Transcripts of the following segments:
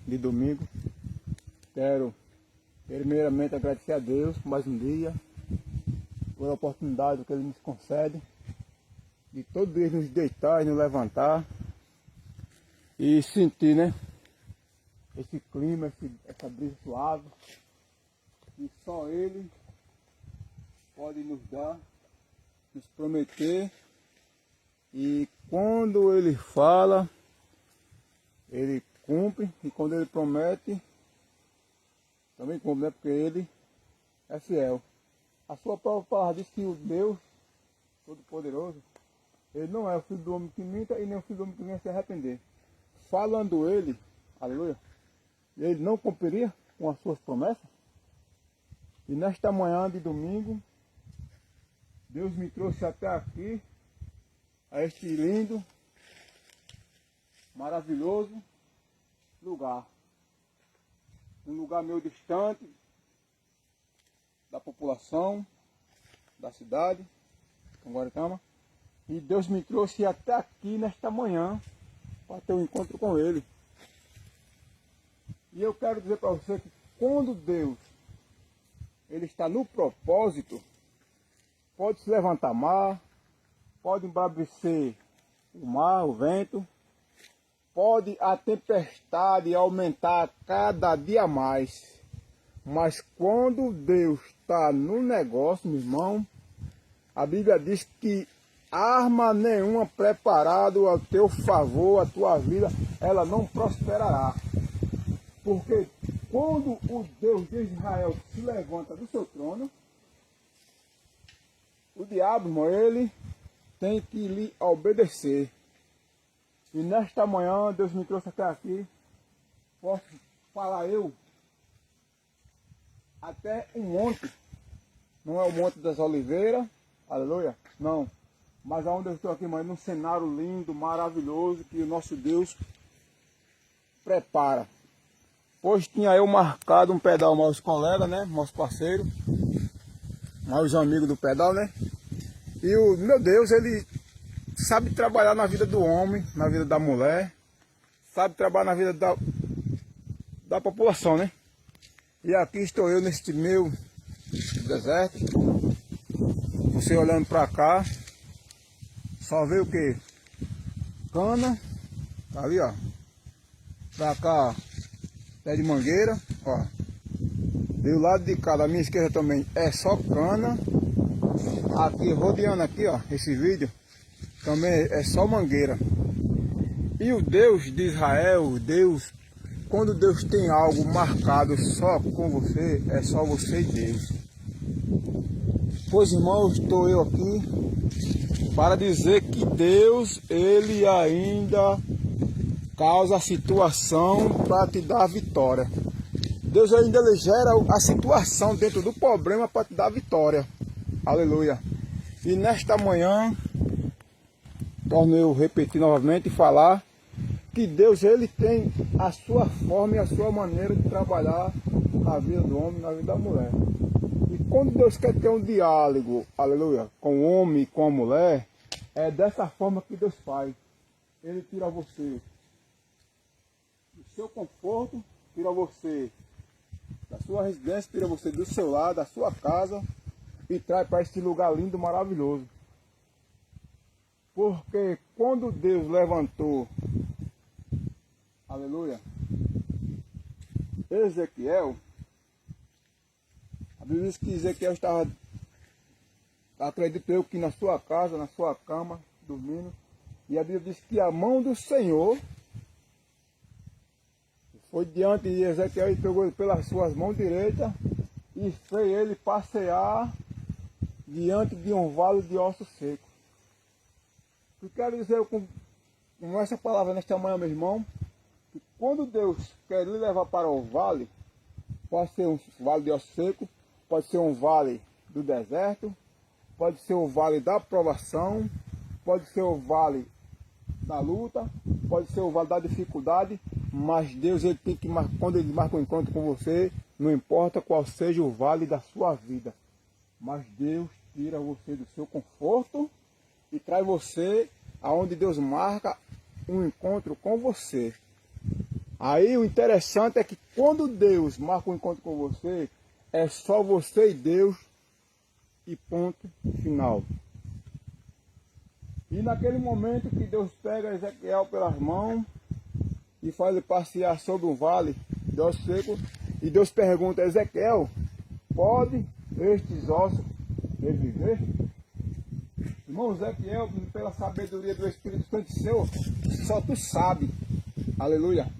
de domingo. Quero primeiramente agradecer a Deus por mais um dia, pela oportunidade que Ele nos concede, de todo dia nos deitar e nos levantar e sentir, né, esse clima, essa brisa suave, que só Ele pode nos dar, nos prometer. E quando Ele fala, Ele cumpre, e quando Ele promete, também cumpre, né? Porque Ele é fiel. A sua própria palavra diz que o Deus Todo-Poderoso, Ele não é o filho do homem que minta e nem o filho do homem que venha se arrepender. Falando Ele, aleluia, Ele não cumpriria com as suas promessas. E nesta manhã de domingo, Deus me trouxe até aqui, a este lindo, maravilhoso lugar. Um lugar meio distante da população, da cidade, com Guaratama. E Deus me trouxe até aqui nesta manhã para ter um encontro com Ele. E eu quero dizer para você que quando Deus Ele está no propósito, pode se levantar mar, pode embravecer o mar, o vento, pode a tempestade aumentar cada dia mais. Mas quando Deus está no negócio, meu irmão, a Bíblia diz que arma nenhuma preparada a teu favor, a tua vida, ela não prosperará. Porque quando o Deus de Israel se levanta do seu trono, o diabo, irmão, ele tem que lhe obedecer. E nesta manhã, Deus me trouxe até aqui. Posso falar eu até um monte. Não é o Monte das Oliveiras, aleluia, não. Mas aonde eu estou aqui, mas num cenário lindo, maravilhoso, que o nosso Deus prepara. Hoje tinha eu marcado um pedal com meus colegas, né, meus parceiros, meus amigos do pedal, né. E o meu Deus, Ele sabe trabalhar na vida do homem, na vida da mulher, sabe trabalhar na vida da população, né? E aqui estou eu neste meu deserto, você olhando para cá, só vê o que? Cana, tá ali ó, pra cá pé de mangueira, ó. Do lado de cá, da minha esquerda também, é só cana. Aqui, rodeando aqui, ó, esse vídeo, também é só mangueira. E o Deus de Israel, Deus, quando Deus tem algo marcado só com você, é só você e Deus. Pois, irmãos, estou eu aqui para dizer que Deus, Ele ainda causa a situação para te dar a vitória. Deus ainda ele gera a situação dentro do problema para te dar a vitória. Aleluia. E nesta manhã, torno eu repetir novamente e falar que Deus ele tem a sua forma e a sua maneira de trabalhar na vida do homem, na vida da mulher. E quando Deus quer ter um diálogo, aleluia, com o homem e com a mulher, é dessa forma que Deus faz. Ele tira você do seu conforto, tira você da sua residência, tira você do seu lar, da sua casa, e traz para este lugar lindo, maravilhoso. Porque quando Deus levantou, aleluia, Ezequiel, a Bíblia diz que Ezequiel estava, acredito eu, que na sua casa, na sua cama, dormindo, e a Bíblia diz que a mão do Senhor foi diante de Ezequiel e pegou ele pelas suas mãos direitas e fez ele passear diante de um vale de ossos secos. Eu quero dizer com essa palavra nesta manhã, meu irmão, que quando Deus quer lhe levar para o vale, pode ser um vale de ossos secos, pode ser um vale do deserto, pode ser o vale da provação, pode ser o vale da luta, pode ser o vale da dificuldade, mas Deus ele tem que, quando Ele marca um encontro com você, não importa qual seja o vale da sua vida, mas Deus tira você do seu conforto e traz você aonde Deus marca um encontro com você. Aí o interessante é que quando Deus marca um encontro com você, é só você e Deus e ponto final. E naquele momento que Deus pega Ezequiel pelas mãos e faz ele passear sobre um vale de ossos secos, e Deus pergunta: Ezequiel, pode estes ossos reviver? Irmão Ezequiel, pela sabedoria do Espírito Santo seu, só tu sabe. Aleluia.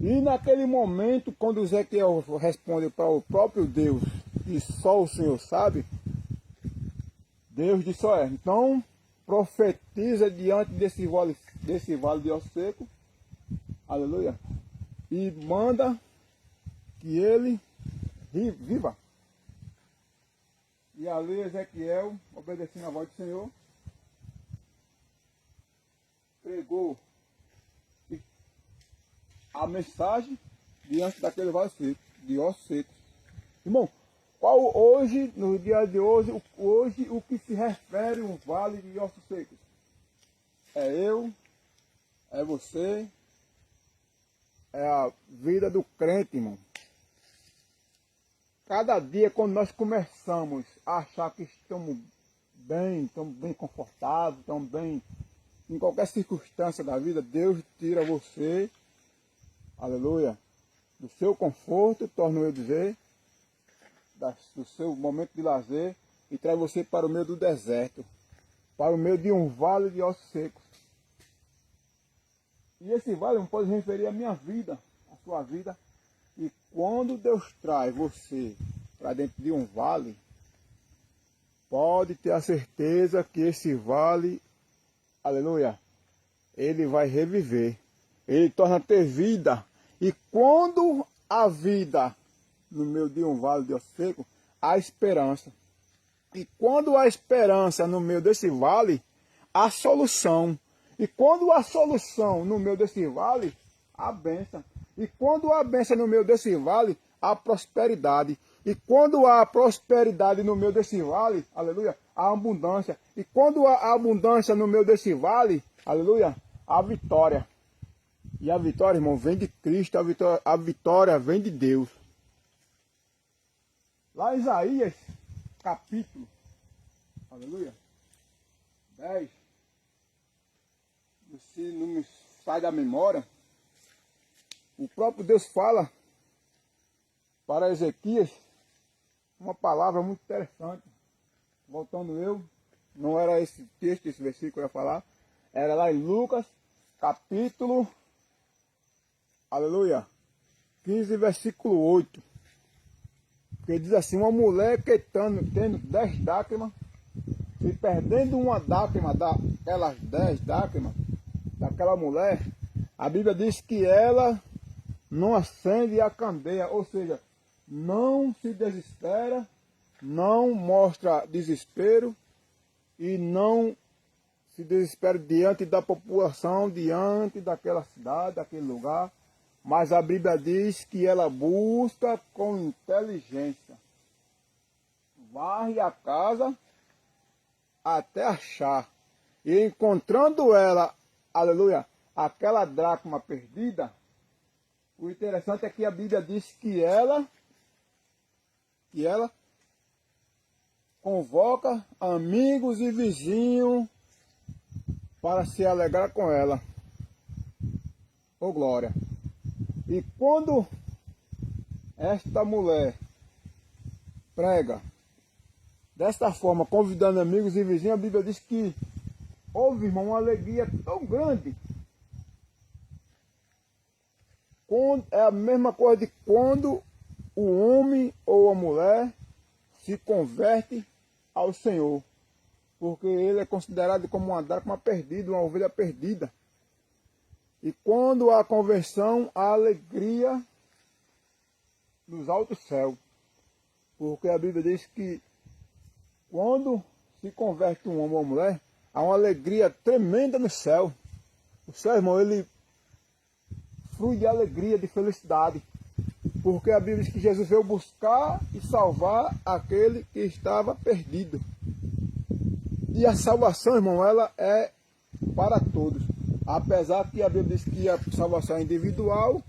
E naquele momento, quando Ezequiel responde para o próprio Deus, que só o Senhor sabe, Deus disse: olha, então profetiza diante desse vale de ossos secos, aleluia, e manda que ele viva. E ali Ezequiel, obedecendo a voz do Senhor, pregou a mensagem diante daquele vale seco, de ossos secos. Irmão, qual hoje, no dia de hoje, o que se refere um vale de ossos secos? É eu, é você, é a vida do crente, irmão. Cada dia, quando nós começamos a achar que estamos bem confortáveis, estamos bem em qualquer circunstância da vida, Deus tira você, aleluia, do seu conforto, torno eu dizer, do seu momento de lazer, e traz você para o meio do deserto, para o meio de um vale de ossos secos. E esse vale não pode referir à minha vida, à sua vida. E quando Deus traz você para dentro de um vale, pode ter a certeza que esse vale, aleluia, ele vai reviver. Ele torna a ter vida. E quando a vida no meio de um vale de ossos secos, há esperança. E quando há esperança no meio desse vale, há solução. E quando há solução no meio desse vale, há bênção. E quando há bênção no meio desse vale, há prosperidade. E quando há prosperidade no meio desse vale, aleluia, há abundância. E quando há abundância no meio desse vale, aleluia, há vitória. E a vitória, irmão, vem de Cristo, a vitória vem de Deus. Lá em Isaías, capítulo, aleluia, 10, se não me sai da memória, o próprio Deus fala para Ezequias uma palavra muito interessante. Voltando eu, não era esse texto, esse versículo que eu ia falar, era lá em Lucas, capítulo, aleluia, 15, versículo 8. Porque diz assim: uma mulher que tendo 10 dracmas, e perdendo uma dracma daquelas 10 dracmas, daquela mulher, a Bíblia diz que ela não acende a candeia, ou seja, não se desespera, não mostra desespero e não se desespera diante da população, diante daquela cidade, daquele lugar, mas a Bíblia diz que ela busca com inteligência, varre a casa até achar, e encontrando ela, aleluia, aquela dracma perdida, o interessante é que a Bíblia diz que ela convoca amigos e vizinhos para se alegrar com ela. Ô glória! E quando esta mulher prega desta forma, convidando amigos e vizinhos, a Bíblia diz que houve, irmão, uma alegria tão grande. É a mesma coisa de quando o homem ou a mulher se converte ao Senhor, porque ele é considerado como uma dracma perdida, uma ovelha perdida. E quando há conversão, há alegria nos altos céus, porque a Bíblia diz que quando se converte um homem ou uma mulher, há uma alegria tremenda no céu. O céu, irmão, ele flui de alegria, de felicidade, porque a Bíblia diz que Jesus veio buscar e salvar aquele que estava perdido. E a salvação, irmão, ela é para todos. Apesar que a Bíblia diz que a salvação é individual,